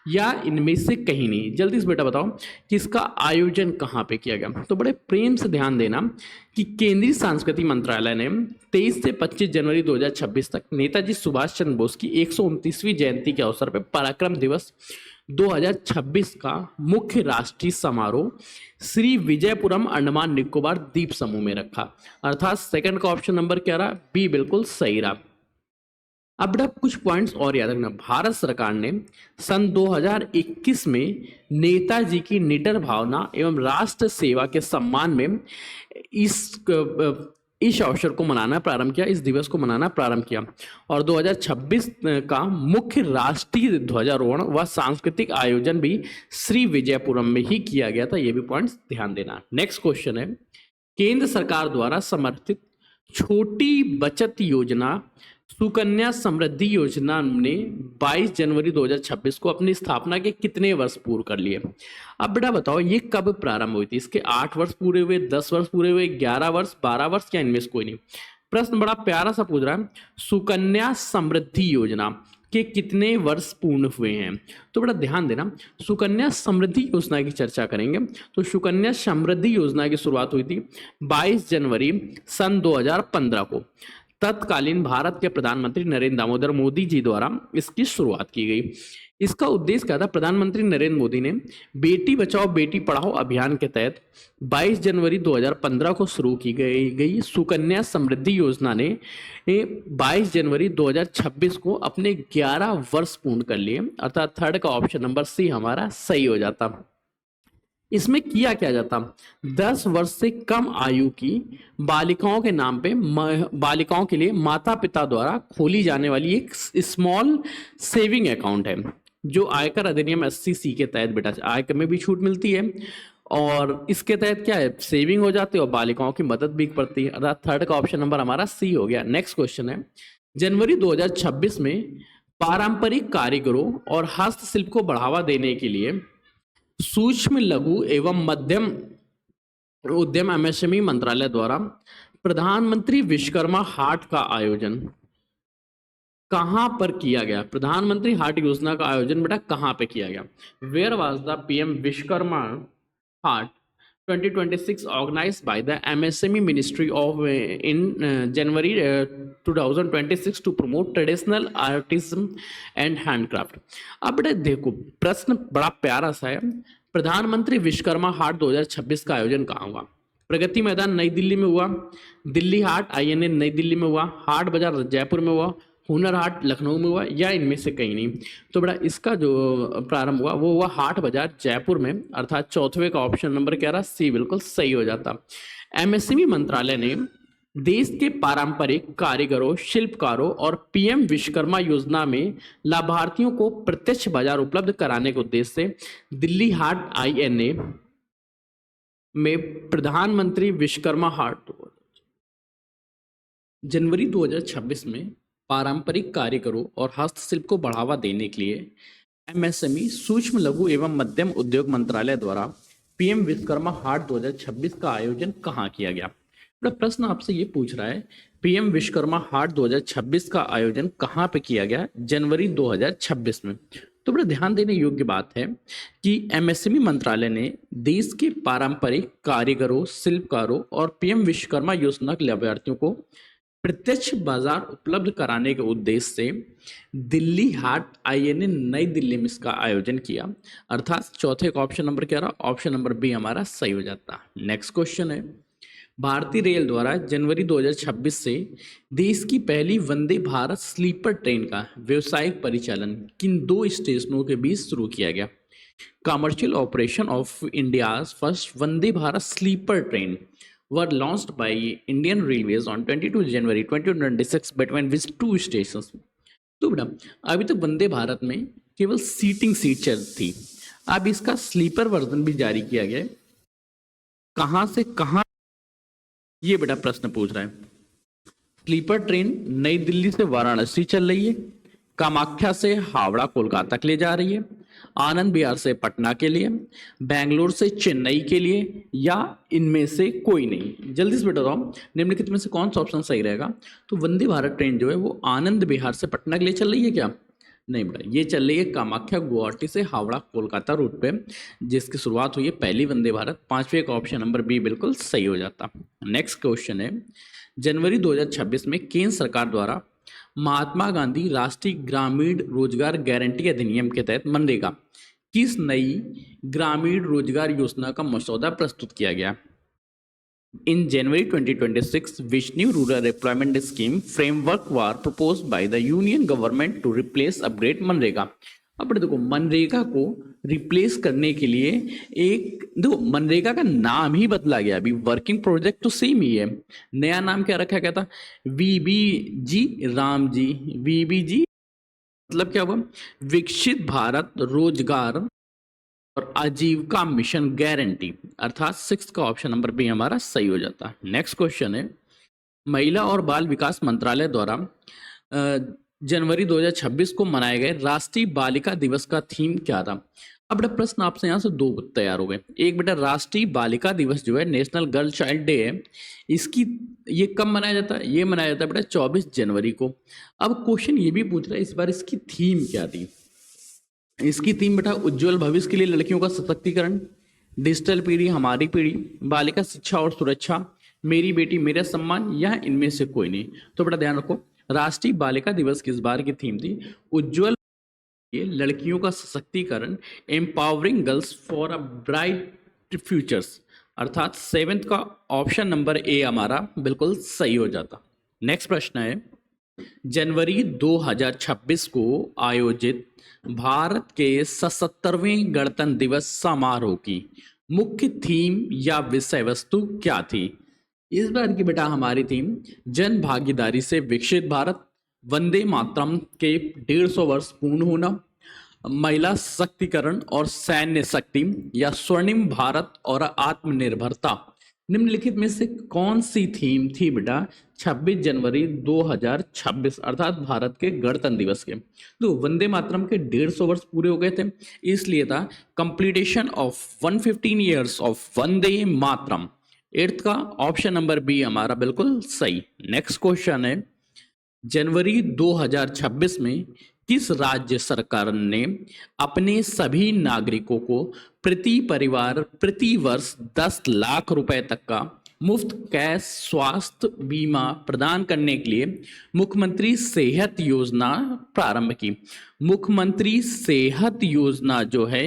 या इनमें से कहीं नहीं? जल्दी से बेटा बताओ कि इसका आयोजन कहाँ पे किया गया। तो बड़े प्रेम से ध्यान देना कि केंद्रीय सांस्कृतिक मंत्रालय ने 23 से 25 जनवरी 2026 तक नेताजी सुभाष चंद्र बोस की 129वीं जयंती के अवसर पर पराक्रम दिवस 2026 का मुख्य राष्ट्रीय समारोह श्री विजयपुरम अंडमान निकोबार द्वीप समूह में रखा। अर्थात सेकंड का ऑप्शन नंबर क्या रहा? बी बिल्कुल सही रहा। अब बेटा कुछ पॉइंट्स और याद रखना। भारत सरकार ने सन 2021 में नेताजी की निडर भावना एवं राष्ट्र सेवा के सम्मान में इस अवसर को मनाना प्रारंभ किया, इस दिवस को मनाना प्रारंभ किया। और 2026 का मुख्य राष्ट्रीय ध्वजारोहण व सांस्कृतिक आयोजन भी श्री विजयपुरम में ही किया गया था। ये भी पॉइंट्स ध्यान देना। नेक्स्ट क्वेश्चन है, केंद्र सरकार द्वारा समर्थित छोटी बचत योजना सुकन्या समृद्धि योजना ने 22 जनवरी 2026 को अपनी स्थापना के कितने वर्ष पूर्ण कर लिए? अब बेटा बताओ ये कब प्रारंभ हुई थी? इसके 8 वर्ष पूरे हुए, 10 वर्ष पूरे हुए, 11 वर्ष, 12 वर्ष, क्या इनमें से कोई नहीं? प्रश्न बड़ा प्यारा सा पूछ रहा है, सुकन्या समृद्धि योजना के कितने वर्ष पूर्ण हुए हैं? तो बड़ा ध्यान देना, सुकन्या समृद्धि योजना की चर्चा करेंगे। तो सुकन्या समृद्धि योजना की शुरुआत हुई थी 22 जनवरी सन 2015 को। तत्कालीन भारत के प्रधानमंत्री नरेंद्र दामोदर मोदी जी द्वारा इसकी शुरुआत की गई। इसका उद्देश्य क्या था? प्रधानमंत्री नरेंद्र मोदी ने बेटी बचाओ बेटी पढ़ाओ अभियान के तहत 22 जनवरी 2015 को शुरू की गई सुकन्या समृद्धि योजना ने 22 जनवरी 2026 को अपने 11 वर्ष पूर्ण कर लिए। अर्थात थर्ड का ऑप्शन नंबर सी हमारा सही हो जाता। इसमें किया क्या जाता? 10 वर्ष से कम आयु की बालिकाओं के नाम पे बालिकाओं के लिए माता पिता द्वारा खोली जाने वाली एक स्मॉल सेविंग अकाउंट है, जो आयकर अधिनियम 80C के तहत बेटा आयकर में भी छूट मिलती है और इसके तहत क्या है, सेविंग हो जाती है और बालिकाओं की मदद भी पड़ती है। अर्थात थर्ड का ऑप्शन नंबर हमारा सी हो गया। नेक्स्ट क्वेश्चन है, जनवरी 2026 में पारंपरिक कारीगरों और हस्तशिल्प को बढ़ावा देने के लिए सूक्ष्म लघु एवं मध्यम उद्यम एमएसएमई मंत्रालय द्वारा प्रधानमंत्री विश्वकर्मा हाट का आयोजन कहां पर किया गया? प्रधानमंत्री हाट योजना का आयोजन बेटा कहां पे किया गया? Where was the PM Vishwakarma Haat 2026 organized by the MSME Ministry of in January 2026 to promote traditional artism and handcraft। अब बेटा देखो प्रश्न बड़ा प्यारा सा है, प्रधानमंत्री विश्वकर्मा हाट 2026 का आयोजन कहाँ हुआ? प्रगति मैदान नई दिल्ली में हुआ, दिल्ली हाट आईएनए नई दिल्ली में हुआ, हाट बाजार जयपुर में हुआ, हुनर हाट लखनऊ में हुआ, या इनमें से कहीं नहीं? तो बेटा इसका जो प्रारंभ हुआ वो हुआ हाट बाजार जयपुर में। अर्थात चौथे का ऑप्शन नंबर क्या रहा? सी बिल्कुल सही हो जाता। एमएसएमई मंत्रालय ने देश के पारंपरिक कारीगरों, शिल्पकारों और पीएम विश्वकर्मा योजना में लाभार्थियों को प्रत्यक्ष बाजार उपलब्ध कराने के उद्देश्य से दिल्ली हाट आईएनए में प्रधानमंत्री विश्वकर्मा हाट जनवरी 2026 में पारंपरिक कारीगरों और हस्तशिल्प को बढ़ावा देने के लिए एमएसएमई सूक्ष्म लघु एवं मध्यम उद्योग मंत्रालय द्वारा पीएम विश्वकर्मा हाट 2026 का आयोजन कहाँ किया गया? प्रश्न आपसे ये पूछ रहा है पीएम विश्वकर्मा हाट 2026 का आयोजन कहाँ पे किया गया? जनवरी 2026 में। तो बड़ा ध्यान देने योग्य बात है कि एमएसएमई मंत्रालय ने देश के पारंपरिक कारीगरों, शिल्पकारों और पीएम विश्वकर्मा योजना के लाभार्थियों को प्रत्यक्ष बाजार उपलब्ध कराने के उद्देश्य से दिल्ली हाट आईएनए नई दिल्ली में इसका आयोजन किया। अर्थात चौथे का ऑप्शन नंबर क्या रहा? ऑप्शन नंबर बी हमारा सही हो जाता। नेक्स्ट क्वेश्चन है, भारतीय रेल द्वारा जनवरी 2026 से देश की पहली वंदे भारत स्लीपर ट्रेन का व्यावसायिक परिचालन किन 2 स्टेशनों के बीच शुरू किया गया? Commercial operation of India's first Vande Bharat sleeper train were launched by Indian Railways on 22 January 2026 between which 2 stations? तो बेटा अभी तक वंदे भारत में केवल सीटिंग सीट चल थी, अब इसका स्लीपर वर्जन भी जारी किया गया है। कहां से कहां ये बेटा प्रश्न पूछ रहा है। स्लीपर ट्रेन नई दिल्ली से वाराणसी चल रही है, कामाख्या से हावड़ा कोलकाता के लिए जा रही है, आनंद विहार से पटना के लिए, बेंगलोर से चेन्नई के लिए, या इनमें से कोई नहीं? जल्दी से बताओ निम्नलिखित में से कौन सा ऑप्शन सही रहेगा? तो वंदे भारत ट्रेन जो है वो आनंद विहार से पटना के लिए चल रही है क्या? नहीं बेटा, ये चल रही है कामाख्या गुवाहाटी से हावड़ा कोलकाता रूट पे, जिसकी शुरुआत हुई है पहली वंदे भारत। पांचवे का ऑप्शन नंबर बी बिल्कुल सही हो जाता। नेक्स्ट क्वेश्चन है, जनवरी 2026 में केंद्र सरकार द्वारा महात्मा गांधी राष्ट्रीय ग्रामीण रोजगार गारंटी अधिनियम के तहत मनरेगा किस नई ग्रामीण रोजगार योजना का मसौदा प्रस्तुत किया गया? In January 2026, which new rural employment scheme framework were proposed by the Union government to replace upgrade MNREGA? अब देखो, मनरेगा को रिप्लेस करने के लिए एक देखो, मनरेगा का नाम ही बदला गया। अभी वर्किंग प्रोजेक्ट तो सेम ही है, नया नाम क्या रखा गया था? वीबीजी राम जी, वीबीजी मतलब क्या हुआ? विकसित भारत रोजगार और आजीविका मिशन गारंटी, अर्थात सिक्स का ऑप्शन नंबर बी हमारा सही हो जाता है। नेक्स्ट क्वेश्चन है, महिला और बाल विकास मंत्रालय द्वारा जनवरी 2026 को मनाए गए राष्ट्रीय बालिका दिवस का थीम क्या था? अब बेटा प्रश्न आपसे यहाँ से दो तैयार हो गए। एक बेटा राष्ट्रीय बालिका दिवस जो है, नेशनल गर्ल चाइल्ड डे है, इसकी ये कब मनाया जाता है? ये मनाया जाता है बेटा 24 जनवरी को। अब क्वेश्चन ये भी पूछ रहा है इस बार इसकी थीम क्या थी? इसकी थीम बेटा उज्जवल भविष्य के लिए लड़कियों का सशक्तिकरण, डिजिटल पीढ़ी हमारी पीढ़ी, बालिका शिक्षा और सुरक्षा, मेरी बेटी मेरा सम्मान, या इनमें से कोई नहीं। तो बेटा ध्यान रखो, राष्ट्रीय बालिका दिवस की इस बार की थीम थी उज्जवल लड़कियों का सशक्तिकरण, empowering girls for a bright futures, अर्थात सेवेंथ का ऑप्शन नंबर ए हमारा बिल्कुल सही हो जाता। नेक्स्ट प्रश्न है, जनवरी 2026 को आयोजित भारत के 77वें गणतंत्र दिवस समारोह की मुख्य थीम या विषय वस्तु क्या थी? इस बार की बेटा हमारी थीम जन भागीदारी से विकसित भारत, वंदे मातरम के 150 वर्ष पूर्ण होना, महिला सशक्तिकरण और सैन्य शक्ति, या स्वर्णिम भारत और आत्मनिर्भरता। निम्नलिखित में से कौन सी थीम थी बेटा 26 जनवरी 2026 अर्थात भारत के गणतंत्र दिवस के? तो वंदे मातरम के 150 वर्ष पूरे हो गए थे, इसलिए था completion of 115 years of Vande Mataram. Eighth का ऑप्शन नंबर बी हमारा बिल्कुल सही। नेक्स्ट क्वेश्चन है, जनवरी 2026 में किस राज्य सरकार ने अपने सभी नागरिकों को प्रति परिवार प्रति वर्ष 10 लाख रुपए तक का मुफ्त कैश स्वास्थ्य बीमा प्रदान करने के लिए मुख्यमंत्री सेहत योजना प्रारंभ की? मुख्यमंत्री सेहत योजना जो है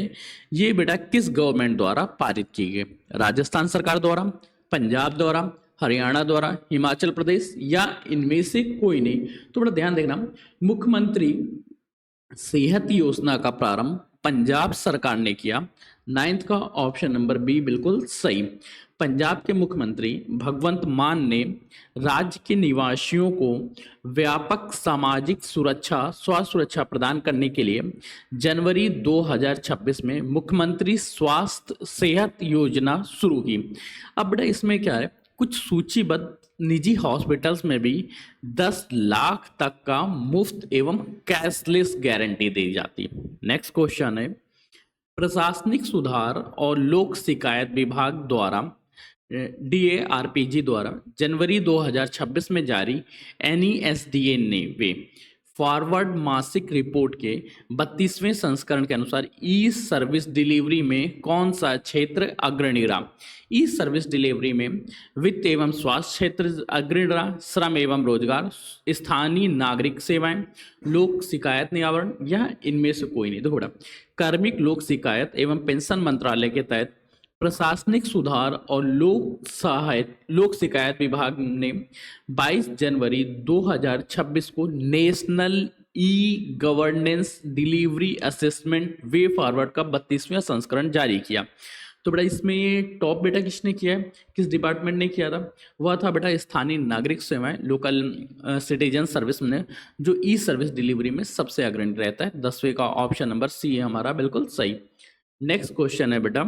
ये बेटा किस गवर्नमेंट द्वारा पारित की गई? राजस्थान सरकार द्वारा, पंजाब द्वारा, हरियाणा द्वारा, हिमाचल प्रदेश, या इनमें से कोई नहीं? तो बड़ा ध्यान देखना, मुख्यमंत्री सेहत योजना का प्रारंभ पंजाब सरकार ने किया। नाइन्थ का ऑप्शन नंबर बी बिल्कुल सही। पंजाब के मुख्यमंत्री भगवंत मान ने राज्य के निवासियों को व्यापक सामाजिक सुरक्षा स्वास्थ्य सुरक्षा प्रदान करने के लिए जनवरी 2026 में मुख्यमंत्री स्वास्थ्य सेहत योजना शुरू की। अब बेटा इसमें क्या है, कुछ सूचीबद्ध निजी हॉस्पिटल्स में भी 10 लाख तक का मुफ्त एवं कैशलेस गारंटी दी जाती है। नेक्स्ट क्वेश्चन है, प्रशासनिक सुधार और लोक शिकायत विभाग द्वारा DARPG द्वारा जनवरी 2026 में जारी NESDA ने वे फॉरवर्ड मासिक रिपोर्ट के 32वें संस्करण के अनुसार ई सर्विस डिलीवरी में कौन सा क्षेत्र अग्रणी रहा? ई सर्विस डिलीवरी में वित्त एवं स्वास्थ्य क्षेत्र अग्रणी रहा, श्रम एवं रोजगार, स्थानीय नागरिक सेवाएं, लोक शिकायत निवारण, या इनमें से कोई नहीं? देखो, कार्मिक लोक शिकायत एवं पेंशन मंत्रालय के तहत प्रशासनिक सुधार और लोक शिकायत विभाग ने 22 जनवरी 2026 को national e governance delivery assessment way forward का 32वां संस्करण जारी किया। तो बेटा इसमें टॉप बेटा किसने किया है, किस डिपार्टमेंट ने किया था? वह था बेटा स्थानीय नागरिक सेवाएं, लोकल सिटीजन सर्विस में, जो ई सर्विस डिलीवरी में सबसे अग्रणी रहता है। 10वें का ऑप्शन नंबर सी है हमारा बिल्कुल सही। नेक्स्ट क्वेश्चन है बेटा,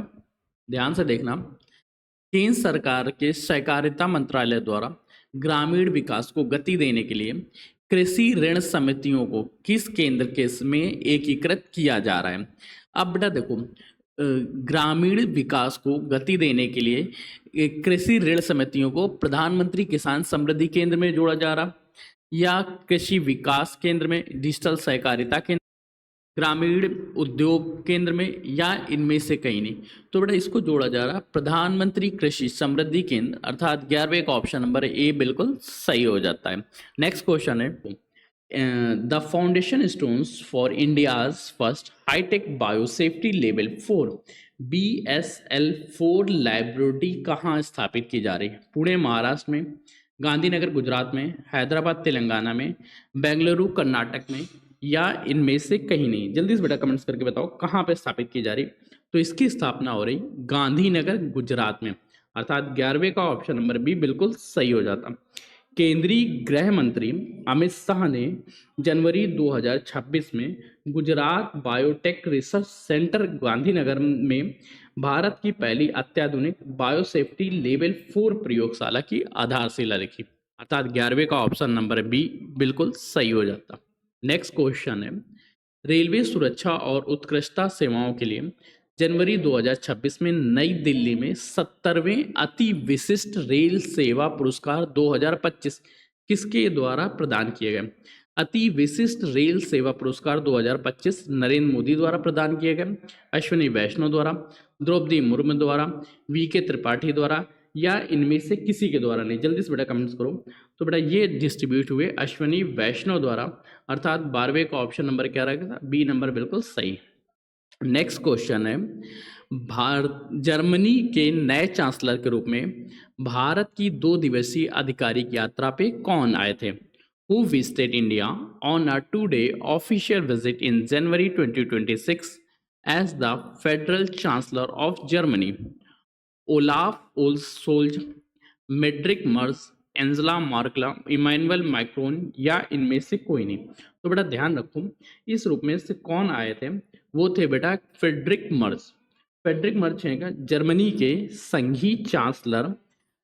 ध्यान से देखना, केंद्र सरकार के सहकारिता मंत्रालय द्वारा ग्रामीण विकास को गति देने के लिए कृषि ऋण समितियों को किस केंद्र के में एकीकृत किया जा रहा है? अब बेटा देखो, ग्रामीण विकास को गति देने के लिए कृषि ऋण समितियों को प्रधानमंत्री किसान समृद्धि केंद्र में जोड़ा जा रहा, या कृषि विकास केंद्र में, डिजिटल सहकारिता केंद्र ग्रामीण उद्योग केंद्र में, या इनमें से कहीं नहीं। तो बेटा इसको जोड़ा जा रहा है प्रधानमंत्री कृषि समृद्धि केंद्र, अर्थात 11वें का ऑप्शन नंबर ए बिल्कुल सही हो जाता है। नेक्स्ट क्वेश्चन है, the foundation stones for India's first high tech biosafety level 4 BSL-4 laboratory कहाँ स्थापित की जा रही है? पुणे महाराष्ट्र में, गांधीनगर गुजरात में, हैदराबाद तेलंगाना में, बेंगलुरु कर्नाटक में, या इनमें से कहीं नहीं। जल्दी से बेटा कमेंट्स करके बताओ कहाँ पे स्थापित की जा रही। तो इसकी स्थापना हो रही गांधीनगर गुजरात में, अर्थात 11वें का ऑप्शन नंबर बी बिल्कुल सही हो जाता। केंद्रीय गृह मंत्री अमित शाह ने जनवरी 2026 में Gujarat biotech research centre Gandhinagar में भारत की पहली अत्याधुनिक बायोसेफ्टी लेवल 4 प्रयोगशाला की आधारशिला रखी, अर्थात 11वें का ऑप्शन नंबर बी बिल्कुल सही हो जाता। नेक्स्ट क्वेश्चन है, रेलवे सुरक्षा और उत्कृष्टता सेवाओं के लिए जनवरी 2026 में नई दिल्ली में 70वें अति विशिष्ट रेल सेवा पुरस्कार 2025 किसके द्वारा प्रदान किए गए? अति विशिष्ट रेल सेवा पुरस्कार 2025 नरेंद्र मोदी द्वारा प्रदान किए गए, अश्विनी वैष्णव द्वारा, द्रौपदी मुर्मू द्वारा, VK त्रिपाठी द्वारा, या इनमें से किसी के द्वारा नहीं। जल्दी से बेटा कमेंट्स करो। तो बेटा ये डिस्ट्रीब्यूट हुए अश्विनी वैष्णव द्वारा, अर्थात 12वें का ऑप्शन नंबर क्या रहेगा? बी नंबर बिल्कुल सही। नेक्स्ट क्वेश्चन है, जर्मनी के नए चांसलर के रूप में भारत की 2 दिवसीय आधिकारिक यात्रा पे कौन आए थे? Who visited India on a 2-day official visit in January 2026 as the Federal Chancellor of Germany? Olaf Scholz, मेड्रिक Merz, Angela Merkel, Emmanuel Macron, या इनमें से कोई नहीं। तो बेटा ध्यान रखो इस रूप में से कौन आए थे? वो थे बेटा फ्रेडरिक मर्स। फ्रेडरिक मर्स हैं जर्मनी के संघीय चांसलर।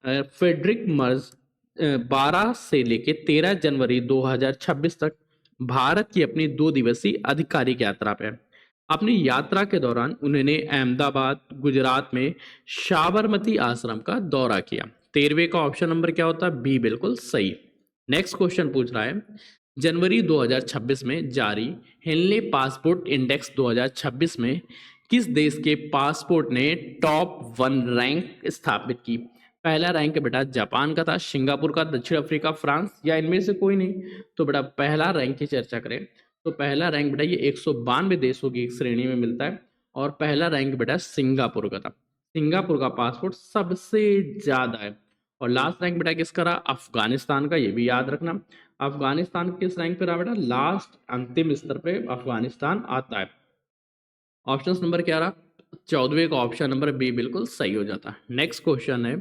फ्रेडरिक मर्स 12 से लेके 13 जनवरी 2026 तक भारत की अपनी 2 दिवसीय आधिकारिक यात्रा पे। अपनी यात्रा के दौरान उन्होंने अहमदाबाद गुजरात में साबरमती आश्रम का दौरा किया। 13वें का ऑप्शन नंबर क्या होता है? बी बिल्कुल सही। नेक्स्ट क्वेश्चन पूछ रहा है, जनवरी 2026 में जारी हेनले पासपोर्ट इंडेक्स 2026 में किस देश के पासपोर्ट ने टॉप 1 रैंक स्थापित की? पहला रैंक बेटा जापान का था, सिंगापुर का, दक्षिण अफ्रीका, फ्रांस, या इनमें से कोई नहीं। तो बेटा पहला रैंक की चर्चा करें तो पहला रैंक बेटा ये 192 देशों की एक श्रेणी में मिलता है, और पहला रैंक बेटा सिंगापुर का था। सिंगापुर का पासपोर्ट सबसे ज्यादा है। और लास्ट रैंक बेटा किसका रहा? अफगानिस्तान का, ये भी याद रखना। अफगानिस्तान किस रैंक पे रहा बेटा? लास्ट अंतिम स्तर पे अफगानिस्तान आता है। ऑप्शन नंबर क्या रहा? 14वें का ऑप्शन नंबर बी बिल्कुल सही हो जाता है। नेक्स्ट क्वेश्चन है,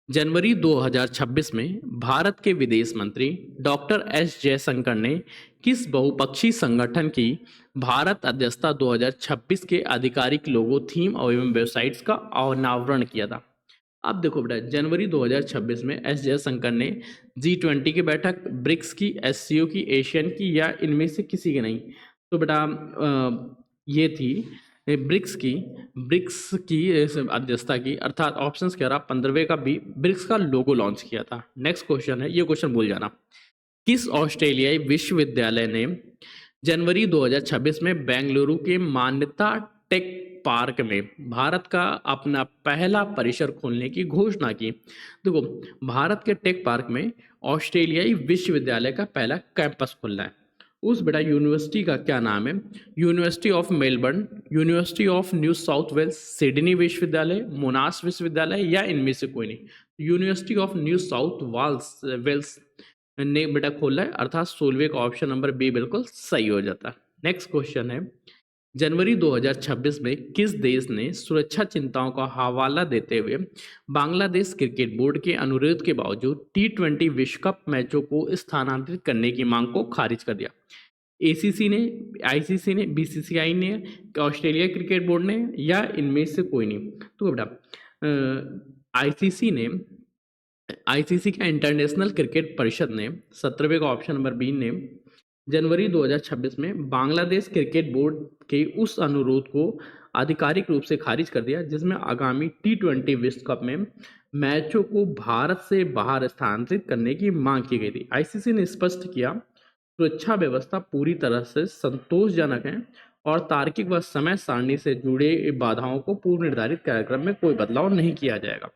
जनवरी 2026 में भारत के विदेश मंत्री डॉक्टर एस जयशंकर ने किस बहुपक्षीय संगठन की भारत अध्यक्षता 2026 के आधिकारिक लोगो, थीम एवं वेबसाइट्स का अनावरण किया था? अब देखो बेटा जनवरी 2026 में एस जयशंकर ने G20 की बैठक, ब्रिक्स की, SCO की, एशियन की, या इनमें से किसी की नहीं? तो बेटा ये थी ब्रिक्स की अध्यक्षता की, अर्थात ऑप्शंस क्या रहा? 15वें का बी, ब्रिक्स का लोगो लॉन्च किया था। नेक्स्ट क्वेश्चन है, ये क्वेश्चन भूल जाना, किस ऑस्ट्रेलियाई विश्वविद्यालय ने जनवरी 2026 में बेंगलुरु के मान्यता टेक पार्क में भारत का अपना पहला परिसर खोलने की घोषणा की? देखो भारत के टेक पार्क में ऑस्ट्रेलियाई विश्वविद्यालय का पहला कैंपस खुलना है। उस बेटा यूनिवर्सिटी का क्या नाम है? University of Melbourne, University of New South Wales, Sydney विश्वविद्यालय, मोनाश विश्वविद्यालय, या इनमें से कोई नहीं? University of New South Wales ने बेटा खोला है, अर्थात 16वें का ऑप्शन नंबर बी बिल्कुल सही हो जाता है। नेक्स्ट क्वेश्चन है, जनवरी 2026 में किस देश ने सुरक्षा चिंताओं का हवाला देते हुए बांग्लादेश क्रिकेट बोर्ड के अनुरोध के बावजूद T20 विश्व कप मैचों को स्थानांतरित करने की मांग को खारिज कर दिया? ACC ने, ICC ने, BCCI ने, ऑस्ट्रेलिया क्रिकेट बोर्ड ने, या इनमें से कोई नहीं? तो बेटा ICC का इंटरनेशनल क्रिकेट परिषद ने 17वें का ऑप्शन नंबर बी ने जनवरी 2026 में बांग्लादेश क्रिकेट बोर्ड के उस अनुरोध को आधिकारिक रूप से खारिज कर दिया जिसमें आगामी T20 विश्व कप में मैचों को भारत से बाहर स्थानांतरित करने की मांग की गई थी। ICC ने स्पष्ट किया सुरक्षा व्यवस्था पूरी तरह से संतोषजनक है और तार्किक व समय सारणी से जुड़े बाधाओं को पूर्व निर्धारित कार्यक्रम में कोई बदलाव नहीं किया जाएगा।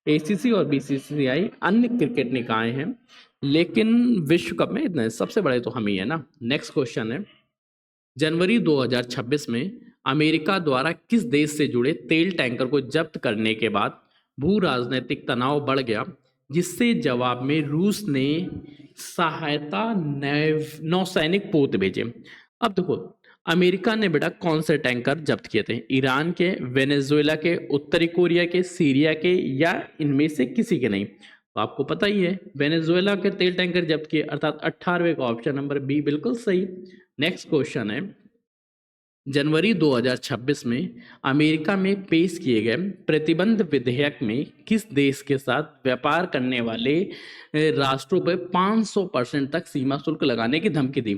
एसीसी और बीसीसीआई अन्य क्रिकेट निकाय हैं, लेकिन विश्व कप में इतने सबसे बड़े तो हम ही है ना। नेक्स्ट क्वेश्चन है, जनवरी 2026 में अमेरिका द्वारा किस देश से जुड़े तेल टैंकर को जब्त करने के बाद भू राजनीतिक तनाव बढ़ गया, जिससे जवाब में रूस ने सहायता नौसैनिक पोत भेजे। अब देखो, अमेरिका ने बेटा कौन से टैंकर जब्त किए थे? ईरान के, वेनेजुएला के, उत्तरी कोरिया के, सीरिया के, या इनमें से किसी के नहीं? तो आपको पता ही है, वेनेजुएला के तेल टैंकर जब्त किए, अर्थात 18वें का ऑप्शन नंबर बी बिल्कुल सही। नेक्स्ट क्वेश्चन है, जनवरी 2026 में अमेरिका में पेश किए गए प्रतिबंध विधेयक में किस देश के साथ व्यापार करने वाले राष्ट्रों पर 500% तक सीमा शुल्क लगाने की धमकी दी?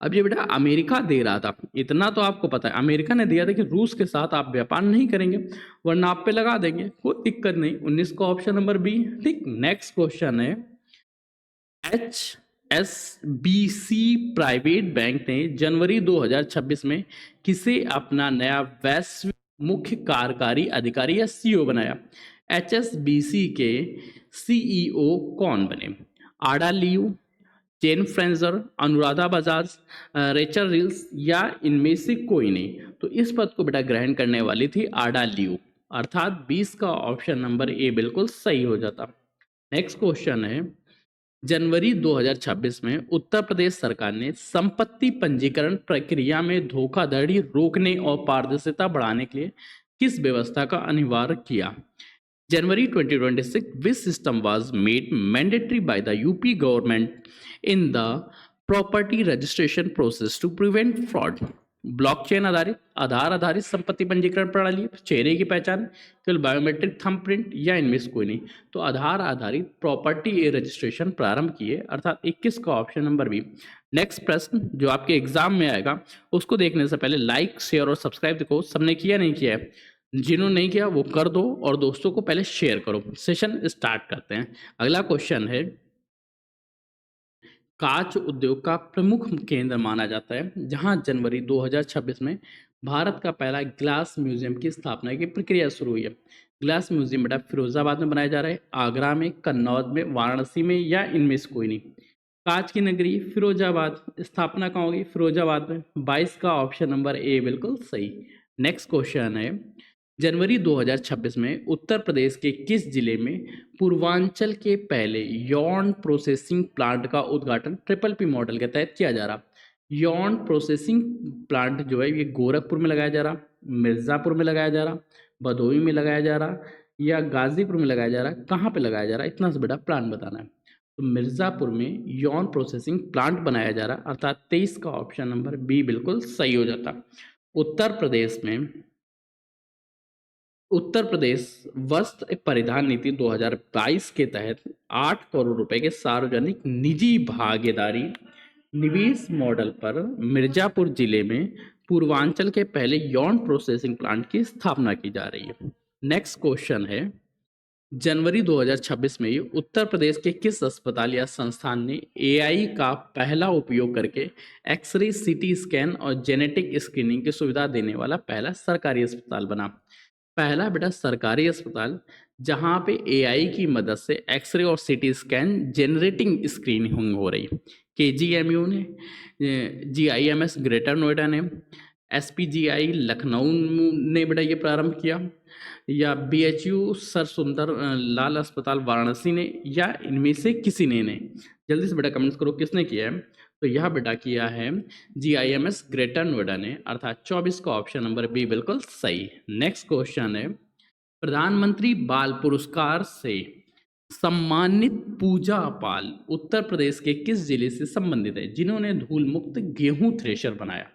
अब ये बेटा अमेरिका दे रहा था, इतना तो आपको पता है। अमेरिका ने दिया था कि रूस के साथ आप व्यापार नहीं करेंगे वरना आप पे लगा देंगे, कोई दिक्कत नहीं। 19 का ऑप्शन नंबर बी, ठीक। नेक्स्ट क्वेश्चन है, HSBC प्राइवेट बैंक ने जनवरी 2026 में किसे अपना नया वैश्विक मुख्य कार्यकारी अधिकारी या सीईओ बनाया? HSBC के सीईओ कौन बने? आडा लियू, जेन फ्रेंजर, अनुराधा बजाज, रेचल रिल्स, या इनमें से कोई नहीं? तो इस पद को बेटा ग्रहण करने वाली थी आडा लियू, अर्थात 20 का ऑप्शन नंबर ए बिल्कुल सही हो जाता। नेक्स्ट क्वेश्चन है, जनवरी 2026 में उत्तर प्रदेश सरकार ने संपत्ति पंजीकरण प्रक्रिया में धोखाधड़ी रोकने और पारदर्शिता बढ़ाने के लिए किस व्यवस्था का अनिवार्य किया? January 2026, which system was made mandatory by the UP government in the property registration process to prevent fraud? Blockchain आधारित, आधार आधारित संपत्ति पंजीकरण प्रणाली, चेहरे की पहचान, केवल बायोमेट्रिक थंबप्रिंट, या इनमें से कोई नहीं? तो आधार आधारित प्रॉपर्टी रजिस्ट्रेशन प्रारंभ किए, अर्थात 21 का ऑप्शन नंबर बी। नेक्स्ट प्रश्न जो आपके एग्जाम में आएगा उसको देखने से पहले लाइक, शेयर और सब्सक्राइब देखो सबने किया नहीं किया है? जिन्होंने नहीं किया वो कर दो और दोस्तों को पहले शेयर करो। सेशन स्टार्ट करते हैं। अगला क्वेश्चन है, कांच उद्योग का प्रमुख केंद्र माना जाता है जहां जनवरी 2026 में भारत का पहला ग्लास म्यूजियम की स्थापना की प्रक्रिया शुरू हुई है। ग्लास म्यूजियम बेटा फिरोजाबाद में बनाया जा रहा है, आगरा में, कन्नौज में, वाराणसी में, या इनमें से कोई नहीं? कांच की नगरी फिरोजाबाद, स्थापना कहाँ होगी? फिरोजाबाद में। 22 का ऑप्शन नंबर ए बिल्कुल सही। नेक्स्ट क्वेश्चन है, जनवरी 2026 में उत्तर प्रदेश के किस जिले में पूर्वांचल के पहले यौन प्रोसेसिंग प्लांट का उद्घाटन ट्रिपल पी मॉडल के तहत किया जा रहा? यौन प्रोसेसिंग प्लांट जो है ये गोरखपुर में लगाया जा रहा, मिर्ज़ापुर में लगाया जा रहा, भदोही में लगाया जा रहा, या गाजीपुर में लगाया जा रहा? कहाँ पे लगाया जा रहा है इतना सा बेटा प्लान बताना है। तो मिर्ज़ापुर में यौन प्रोसेसिंग प्लांट बनाया जा रहा, अर्थात 23 का ऑप्शन नंबर बी बिल्कुल सही हो जाता। उत्तर प्रदेश वस्त्र परिधान नीति 2022 के तहत 8 करोड़ रुपए के सार्वजनिक निजी भागीदारी निवेश मॉडल पर मिर्जापुर जिले में पूर्वांचल के पहले यौन प्रोसेसिंग प्लांट की स्थापना की जा रही है। नेक्स्ट क्वेश्चन है, जनवरी 2026 में उत्तर प्रदेश के किस अस्पताल या संस्थान ने एआई का पहला उपयोग करके एक्सरे, सीटी स्कैन और जेनेटिक स्क्रीनिंग की सुविधा देने वाला पहला सरकारी अस्पताल बना? पहला बेटा सरकारी अस्पताल जहां पे एआई की मदद से एक्सरे और सीटी स्कैन जेनरेटिंग स्क्रीनिंग हो रही। केजीएमयू ने, जीआईएमएस ग्रेटर नोएडा ने, एसपीजीआई लखनऊ ने बेटा ये प्रारंभ किया, या बीएचयू सर सुंदर लाल अस्पताल वाराणसी ने, या इनमें से किसी ने नहीं? जल्दी से बेटा कमेंट्स करो किसने किया है? तो यह बेटा किया है जीआईएमएस ग्रेटर नोएडा ने, अर्थात 24 का ऑप्शन नंबर बी बिल्कुल सही। नेक्स्ट क्वेश्चन है, प्रधानमंत्री बाल पुरस्कार से सम्मानित पूजा पाल उत्तर प्रदेश के किस जिले से संबंधित है जिन्होंने धूल मुक्त गेहूं थ्रेशर बनाया?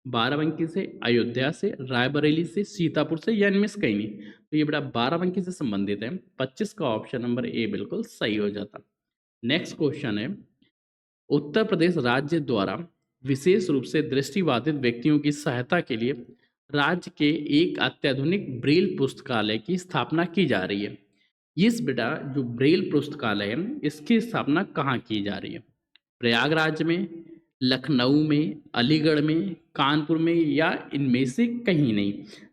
बाराबंकी से, अयोध्या से, रायबरेली से, सीतापुर से, या इनमें से कहीं नहीं? तो ये बेटा बाराबंकी से संबंधित है। 25 का ऑप्शन नंबर ए बिल्कुल सही हो जाता। नेक्स्ट क्वेश्चन है, उत्तर प्रदेश राज्य द्वारा विशेष रूप से दृष्टिबाधित व्यक्तियों की सहायता के लिए राज्य के एक अत्याधुनिक ब्रेल पुस्तकालय की स्थापना की जा रही है। इस बेटा जो ब्रेल पुस्तकालय है इसकी स्थापना कहाँ की जा रही है? प्रयागराज में, लखनऊ में, अलीगढ़ में, कानपुर में या इनमें से कहीं नहीं?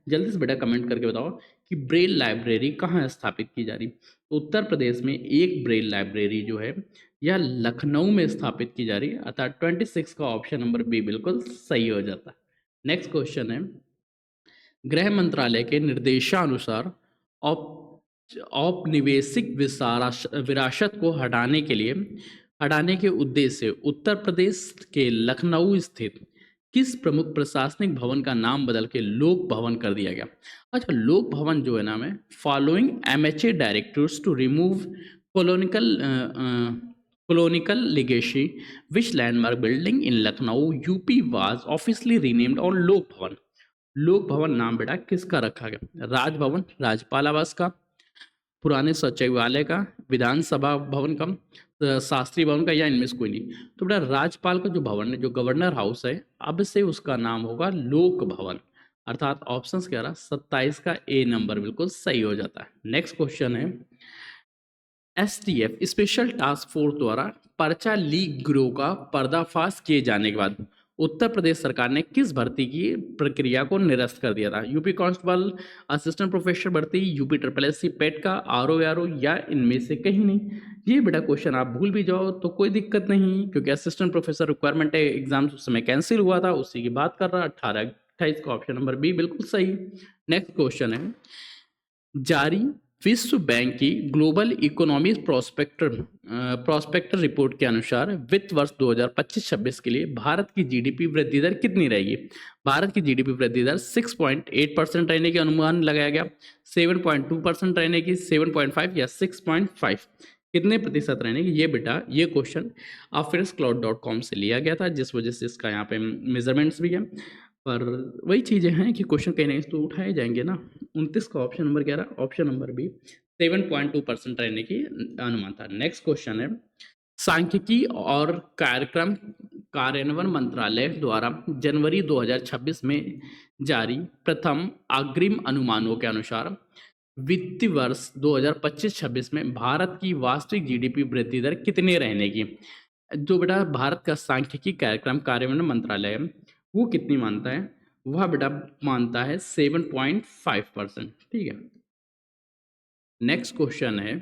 जल्दी से बेटा कमेंट करके बताओ कि ब्रेल लाइब्रेरी कहाँ स्थापित की जा रही? तो उत्तर प्रदेश में एक ब्रेल लाइब्रेरी जो है यह लखनऊ में स्थापित की जा रही है, अर्थात 26 का ऑप्शन नंबर बी बिल्कुल सही हो जाता है। नेक्स्ट क्वेश्चन है, गृह मंत्रालय के निर्देशानुसार औपनिवेशिक विरासत को हटाने के उद्देश्य से उत्तर प्रदेश के लखनऊ स्थित किस प्रमुख प्रशासनिक भवन का नाम बदल के लोक भवन कर दिया गया? अच्छा, लोक भवन जो है नाम है, following MHA directors to remove colonial legacy, which landmark building in Lucknow UP was officially renamed और लोक भवन? लोक भवन नाम बेटा किसका रखा गया? राजभवन, राज्यपाल आवास का, पुराने सचिवालय का, विधानसभा भवन का, शास्त्री भवन का, या इनमें से कोई नहीं? तो बेटा राज्यपाल का जो भवन है, जो गवर्नर हाउस है, अब से उसका नाम होगा लोक भवन, अर्थात ऑप्शन क्या रहा? 27 का ए नंबर बिल्कुल सही हो जाता है। नेक्स्ट क्वेश्चन है, एसटीएफ स्पेशल टास्क फोर्स द्वारा पर्चा लीक गिरोह का पर्दाफाश किए जाने के बाद उत्तर प्रदेश सरकार ने किस भर्ती की प्रक्रिया को निरस्त कर दिया था? यूपी कांस्टेबल, असिस्टेंट प्रोफेसर भर्ती, यूपी SSSC पेट का, आरओ या इनमें से कहीं नहीं? ये बेटा क्वेश्चन आप भूल भी जाओ तो कोई दिक्कत नहीं, क्योंकि असिस्टेंट प्रोफेसर रिक्वायरमेंट एग्जाम उस समय कैंसिल हुआ था, उसी की बात कर रहा। 28 का ऑप्शन नंबर बी बिल्कुल सही। नेक्स्ट क्वेश्चन है, जारी विश्व बैंक की ग्लोबल इकोनॉमी प्रोस्पेक्टर रिपोर्ट के अनुसार वित्त वर्ष 2025-26 के लिए भारत की जीडीपी वृद्धि दर कितनी रहेगी? भारत की जीडीपी वृद्धि दर 6.8% रहने की अनुमान लगाया गया, 7.2% रहने की, 7.5 या 6.5, कितने प्रतिशत रहने की? ये बेटा ये क्वेश्चन affairscloud.com से लिया गया था, जिस वजह से इसका यहाँ पे मेजरमेंट्स भी है, पर वही चीज़ें हैं कि क्वेश्चन कहीं ना तो उठाए जाएंगे ना। 29 का ऑप्शन नंबर क्या रहा? ऑप्शन नंबर बी 7.2% रहने की अनुमान था। नेक्स्ट क्वेश्चन है, सांख्यिकी और कार्यक्रम कार्यान्वयन मंत्रालय द्वारा जनवरी 2026 में जारी प्रथम अग्रिम अनुमानों के अनुसार वित्तीय वर्ष 2025-26 में भारत की वास्तविक जीडीपी वृद्धि दर कितने रहने की? जो बेटा भारत का सांख्यिकी कार्यक्रम कार्यान्वयन मंत्रालय है वो कितनी मानता है? वह बेटा मानता है 7.5%। ठीक है। नेक्स्ट क्वेश्चन है,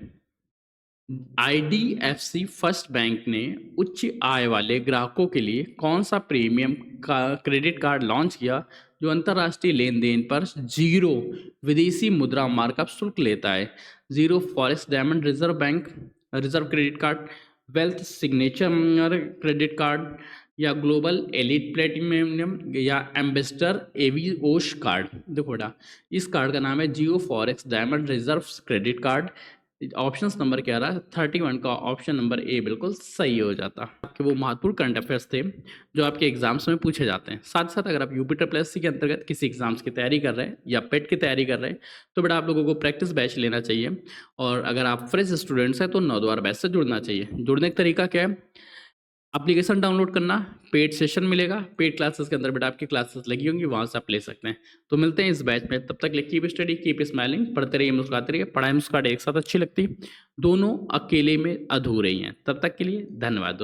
IDFC फर्स्ट बैंक ने उच्च आय वाले ग्राहकों के लिए कौन सा प्रीमियम का क्रेडिट कार्ड लॉन्च किया जो अंतर्राष्ट्रीय लेन देन पर 0 विदेशी मुद्रा मार्कअप शुल्क लेता है? 0 forex diamond reserve credit card, wealth signature credit card, या ग्लोबल एलिट प्लेटिनम, या एम्बेसडर एविओश कार्ड? देखो बेटा इस कार्ड का नाम है Jio forex diamond reserve credit card. Option number क्या रहा? 31 का ऑप्शन नंबर ए बिल्कुल सही हो जाता। आपके वो महत्वपूर्ण करंट अफेयर्स थे जो आपके एग्जाम्स में पूछे जाते हैं। साथ साथ अगर आप यूपी SSC के अंतर्गत किसी एग्जाम्स की तैयारी कर रहे हैं या पेट की तैयारी कर रहे हैं तो बेटा आप लोगों को प्रैक्टिस बैच लेना चाहिए, और अगर आप फ्रेश स्टूडेंट्स हैं तो 9 द्वार बैच से जुड़ना चाहिए। जुड़ने का तरीका क्या है? एप्लीकेशन डाउनलोड करना, पेड सेशन मिलेगा, पेड क्लासेस के अंदर बेटा आपकी क्लासेस लगी होंगी, वहाँ से आप ले सकते हैं। तो मिलते हैं इस बैच में, तब तक ले कीप स्टडी, कीप स्माइलिंग, पढ़ते रहिए, मुस्कुराते रहिए। पढ़ाई मुस्कुराहट एक साथ अच्छी लगती, दोनों अकेले में अधूरे ही हैं। तब तक के लिए धन्यवाद दोस्तों।